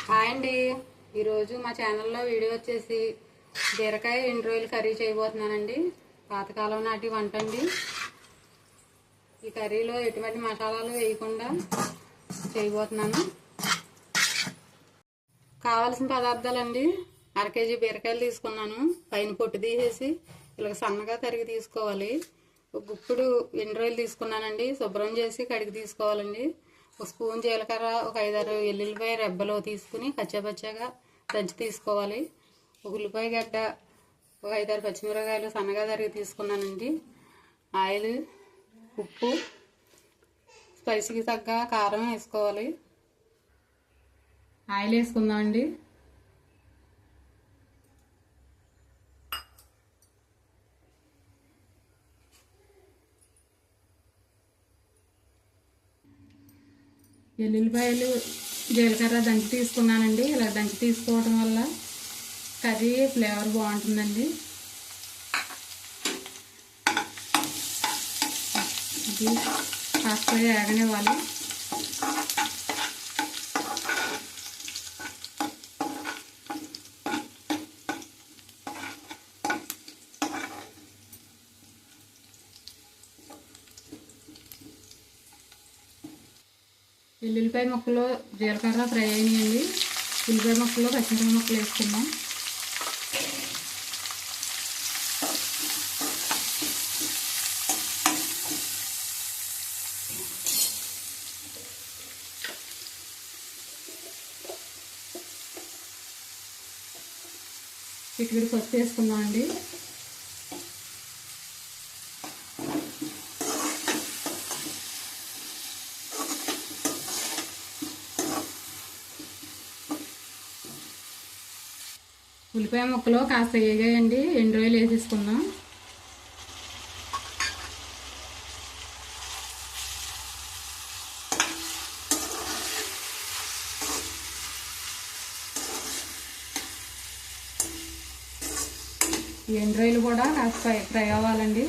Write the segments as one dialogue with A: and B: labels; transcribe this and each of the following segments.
A: Hi అండి. ఈరోజు మా ఛానల్లో వీడియో వచ్చేసి బీరకాయ ఎండు రొయ్యలు కర్రీ చేయబోతున్నానండి. పాతకాలం నాటి వంట అండి. ఈ కర్రీలో ఎటువంటి మసాలాలు వేయకుండా చేయబోతున్నాను. కావాల్సిన పదార్థాలండి: అర కేజీ బీరకాయలు తీసుకున్నాను. పైన పొట్టు తీసేసి ఇలా సన్నగా తరిగి తీసుకోవాలి. ఒక గుప్పుడు ఎండు రొయ్యలు తీసుకున్నానండి. శుభ్రం చేసి కడిగి తీసుకోవాలండి. ఒక స్పూన్ జీలకర్ర, ఒక 5-6 ఎల్లుల్లిపాయ రెబ్బలు తీసుకుని కచ్చాపచ్చాగా దంచి తీసుకోవాలి. ఒక ఉల్లిపాయ గడ్డ, ఒక 5-6 పచ్చిమిరపకాయలు సన్నగా తరిగి తీసుకున్నానండి. ఆయిల్, ఉప్పు, స్పైసీకి తగ్గ కారం వేసుకోవాలి. ఆయిల్ వేసుకుందామండి. ఎల్లుల్లిపాయలు, జీలకర్ర దంచి తీసుకున్నానండి. ఇలా దంచి తీసుకోవడం వల్ల కర్రీ ఫ్లేవర్ బాగుంటుందండి. ఇది కాస్త వేగనివ్వాలి. ఎల్లుల్లిపాయ ముక్కలు జీలకర్ర ఫ్రై అయినాయండి. ఉల్లిపాయ ముక్కలు, పచ్చిమిరపకాయ ముక్కలు వేసుకుందాం. చిటికెడు పసుపు వేసుకుందాం అండి. ఉల్లిపాయ ముక్కలు కాస్త వేగాయండి. ఎండు రొయ్యలు వేసేసుకుందాం. ఎండు రొయ్యలు కూడా కాస్త ఫ్రై అవ్వాలండి.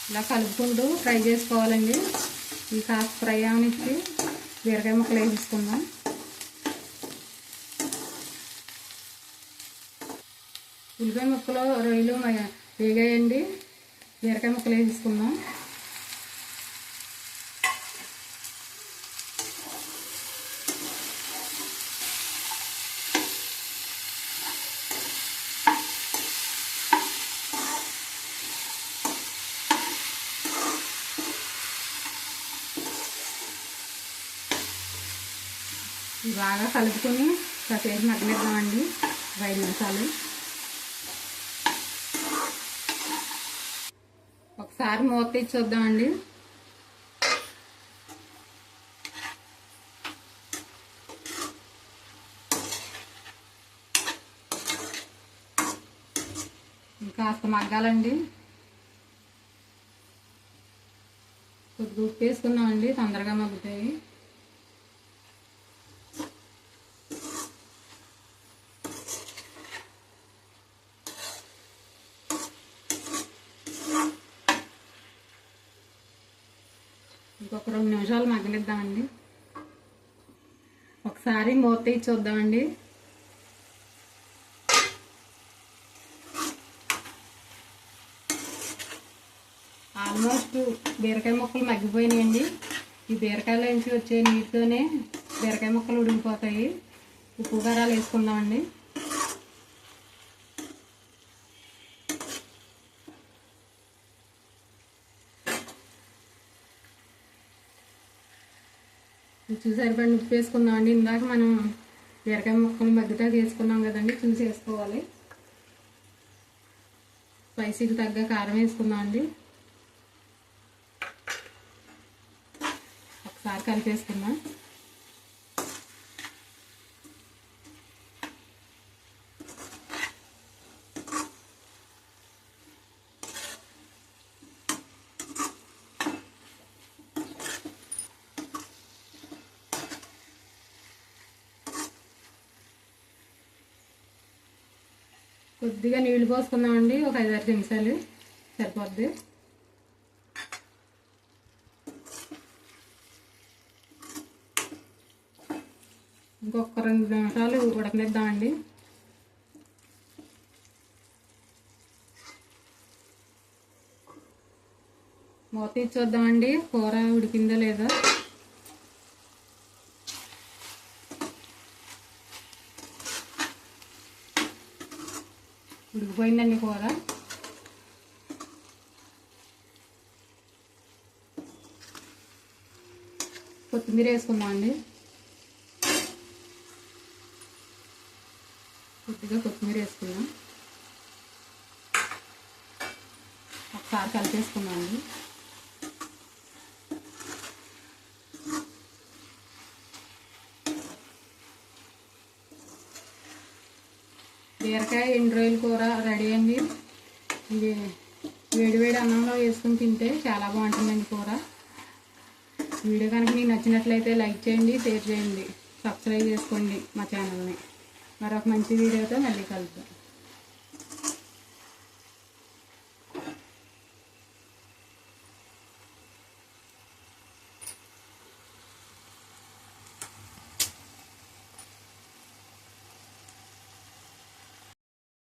A: ఇలా కలుపుకుంటూ ఫ్రై చేసుకోవాలండి. ఈ కాస్త ఫ్రై అవనిచ్చి బీరకాయ ముక్కలు వేసేసుకుందాం. ఉల్లిపాయ ముక్కలు, రొయ్యలు వేగాయండి. బీరకాయ ముక్కలు వేసేసుకుందాం. బాగా కలుపుకొని కాసేపు మగ్గనిద్దామండి. 5 నిమిషాలు. ఒకసారి మూత తీసి చూద్దామండి. కాస్త మగ్గాలండి. కొద్దిగా ఉప్పు వేసుకున్నామండి, తొందరగా మగ్గుతాయి. ఇంకొక 2 నిమిషాలు మగ్గనిద్దామండి. ఒకసారి మూత తీసి చూద్దామండి. ఆల్మోస్ట్ బీరకాయ ముక్కలు మగ్గిపోయినాయండి. ఈ బీరకాయల నుంచి వచ్చే నీటితోనే బీరకాయ ముక్కలు ఉడికిపోతాయి. ఉప్పు కారాలు వేసుకుందామండి. చూసి సరిపడిన ఉప్పు వేసుకుందామండి. ఇందాక మనం బీరకాయ ముక్కలు మగ్గితే వేసుకున్నాం కదండి, చూసి వేసుకోవాలి. స్పైసీకి తగ్గ కారం వేసుకుందామండి. ఒకసారి కలిపేసుకుందాం. కొద్దిగా నీళ్లు పోసుకుందామండి, ఒక 5-6 నిమిషాలు సరిపోద్ది. ఇంకొక 2 నిమిషాలు ఉడకనిద్దామండి. మూత తీసి చూద్దామండి కూర ఉడికిందో లేదో. ఉడికిపోయిందండి కూర. కొత్తిమీర వేసుకుందామండి. కొద్దిగా కొత్తిమీర వేసుకుందాం. ఒకసారి కలిపేసుకుందామండి. బీరకాయ ఎండు రొయ్యల కూర రెడీ అండి. ఇది వేడివేడి అన్నంలో వేసుకుని తింటే చాలా బాగుంటుందండి కూర. వీడియో కనుక మీకు నచ్చినట్లయితే లైక్ చేయండి, షేర్ చేయండి, సబ్స్క్రైబ్ చేసుకోండి మా ఛానల్ని. మరొక మంచి వీడియోతో మళ్ళీ కలుద్దాం.